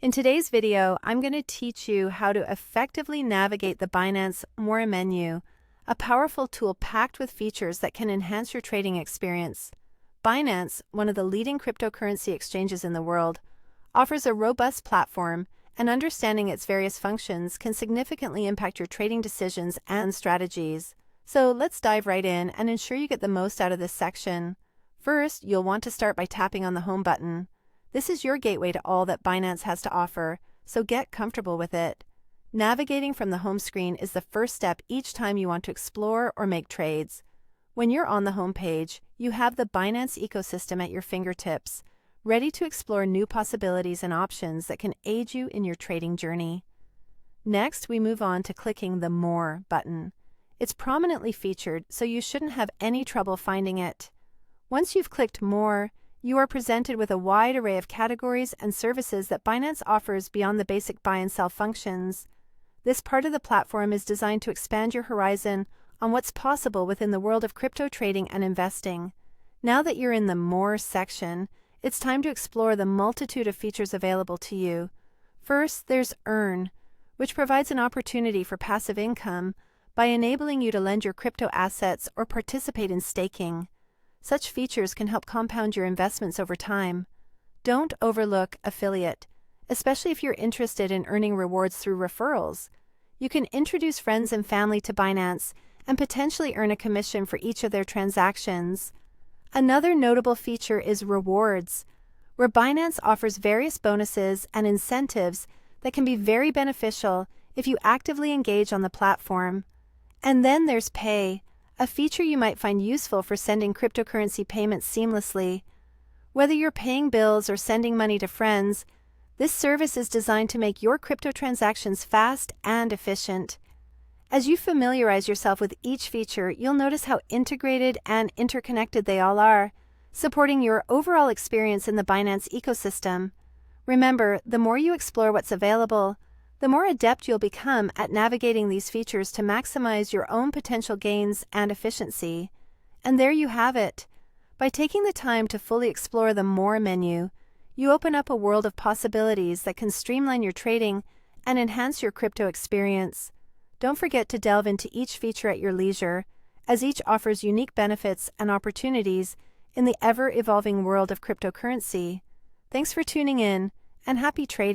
In today's video, I'm going to teach you how to effectively navigate the Binance More menu, a powerful tool packed with features that can enhance your trading experience. Binance, one of the leading cryptocurrency exchanges in the world, offers a robust platform, and understanding its various functions can significantly impact your trading decisions and strategies. So let's dive right in and ensure you get the most out of this section. First, you'll want to start by tapping on the Home button. This is your gateway to all that Binance has to offer, so get comfortable with it. Navigating from the home screen is the first step each time you want to explore or make trades. When you're on the home page, you have the Binance ecosystem at your fingertips, ready to explore new possibilities and options that can aid you in your trading journey. Next, we move on to clicking the More button. It's prominently featured, so you shouldn't have any trouble finding it. Once you've clicked More, you are presented with a wide array of categories and services that Binance offers beyond the basic buy and sell functions. This part of the platform is designed to expand your horizon on what's possible within the world of crypto trading and investing. Now that you're in the More section, it's time to explore the multitude of features available to you. First, there's Earn, which provides an opportunity for passive income by enabling you to lend your crypto assets or participate in staking. Such features can help compound your investments over time. Don't overlook Affiliate, especially if you're interested in earning rewards through referrals. You can introduce friends and family to Binance and potentially earn a commission for each of their transactions. Another notable feature is Rewards, where Binance offers various bonuses and incentives that can be very beneficial if you actively engage on the platform. And then there's Pay, a feature you might find useful for sending cryptocurrency payments seamlessly. Whether you're paying bills or sending money to friends, this service is designed to make your crypto transactions fast and efficient. As you familiarize yourself with each feature, you'll notice how integrated and interconnected they all are, supporting your overall experience in the Binance ecosystem. Remember, the more you explore what's available, the more adept you'll become at navigating these features to maximize your own potential gains and efficiency. And there you have it. By taking the time to fully explore the More menu, you open up a world of possibilities that can streamline your trading and enhance your crypto experience. Don't forget to delve into each feature at your leisure, as each offers unique benefits and opportunities in the ever-evolving world of cryptocurrency. Thanks for tuning in, and happy trading.